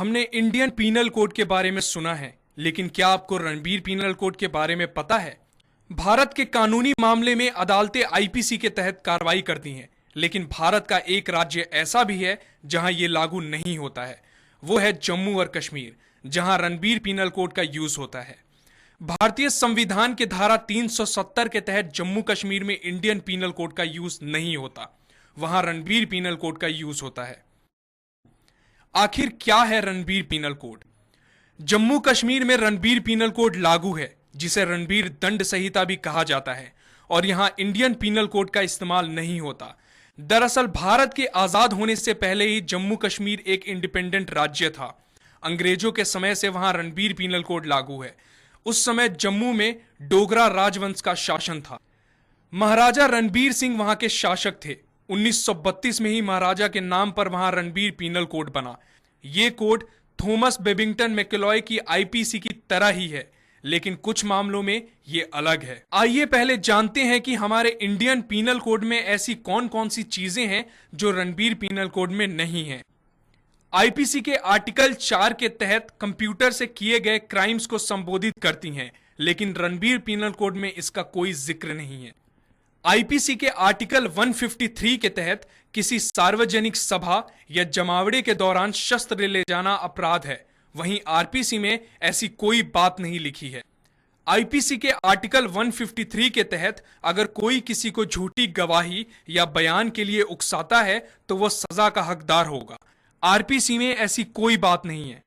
हमने Indian penal code के बारे में सुना है, लेकिन क्या आपको रणबीर पीनल कोड के बारे में पता है? भारत के कानूनी मामले में अदालतें आईपीसी के तहत कार्रवाई करती हैं, लेकिन भारत का एक राज्य ऐसा भी है जहां यह लागू नहीं होता है। वो है जम्मू और कश्मीर, जहां रणबीर पीनल कोड का यूज होता है। भारतीय संविधान के धारा 370 के तहत जम्मू कश्मीर में इंडियन पीनल कोड का यूज नहीं होता, वहां रणबीर पीनल कोड का यूज होता है। आखिर क्या है रणबीर पीनल कोड? जम्मू कश्मीर में रणबीर पीनल कोड लागू है, जिसे रणबीर दंड संहिता भी कहा जाता है, और यहां इंडियन पीनल कोड का इस्तेमाल नहीं होता। दरअसल भारत के आजाद होने से पहले ही जम्मू कश्मीर एक इंडिपेंडेंट राज्य था। अंग्रेजों के समय से वहां रणबीर पीनल कोड लागू है। उस समय जम्मू में डोगरा राजवंश का शासन था। महाराजा रणबीर सिंह वहां के शासक थे। 1932 में ही महाराजा के नाम पर वहां रणबीर पीनल कोड बना। यह कोड थॉमस बेबिंगटन मैकलॉय की आईपीसी की तरह ही है, लेकिन कुछ मामलों में यह अलग है। आइए पहले जानते हैं कि हमारे इंडियन पीनल कोड में ऐसी कौन कौन सी चीजें हैं जो रणबीर पीनल कोड में नहीं है। आईपीसी के आर्टिकल 4 के तहत कंप्यूटर से किए गए क्राइम्स को संबोधित करती हैं, लेकिन रणबीर पीनल कोड में इसका कोई जिक्र नहीं है। आईपीसी के आर्टिकल 153 के तहत किसी सार्वजनिक सभा या जमावड़े के दौरान शस्त्र ले जाना अपराध है, वहीं आरपीसी में ऐसी कोई बात नहीं लिखी है। आईपीसी के आर्टिकल 153 के तहत अगर कोई किसी को झूठी गवाही या बयान के लिए उकसाता है तो वह सजा का हकदार होगा। आरपीसी में ऐसी कोई बात नहीं है।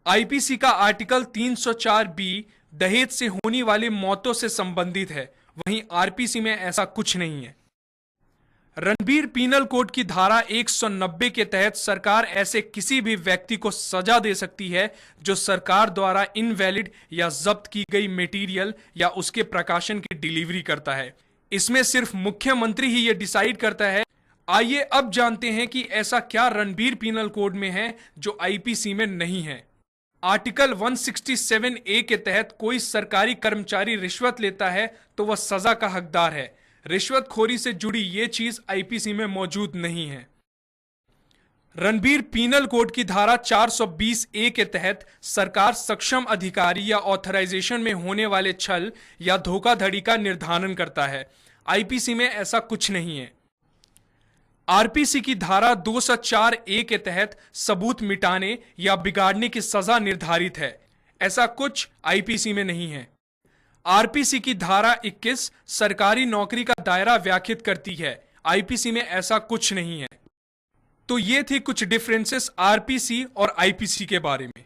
आईपीसी का आर्टिकल 304 बी दहेज से होने वाली मौतों से संबंधित है, वहीं आरपीसी में ऐसा कुछ नहीं है। रणबीर पीनल कोड की धारा 190 के तहत सरकार ऐसे किसी भी व्यक्ति को सजा दे सकती है जो सरकार द्वारा इनवैलिड या जब्त की गई मटेरियल या उसके प्रकाशन की डिलीवरी करता है। इसमें सिर्फ मुख्यमंत्री ही यह डिसाइड करता है। आइए अब जानते हैं कि ऐसा क्या रणबीर पीनल कोड में है जो आईपीसी में नहीं है। आर्टिकल 167 ए के तहत कोई सरकारी कर्मचारी रिश्वत लेता है तो वह सजा का हकदार है। रिश्वतखोरी से जुड़ी यह चीज आईपीसी में मौजूद नहीं है। रणबीर पीनल कोड की धारा 420 ए के तहत सरकार सक्षम अधिकारी या ऑथराइजेशन में होने वाले छल या धोखाधड़ी का निर्धारण करता है। आईपीसी में ऐसा कुछ नहीं है। आरपीसी की धारा 204 ए के तहत सबूत मिटाने या बिगाड़ने की सजा निर्धारित है। ऐसा कुछ आईपीसी में नहीं है। आरपीसी की धारा 21 सरकारी नौकरी का दायरा व्याख्यात करती है। आईपीसी में ऐसा कुछ नहीं है। तो ये थी कुछ डिफरेंसेस आरपीसी और आईपीसी के बारे में।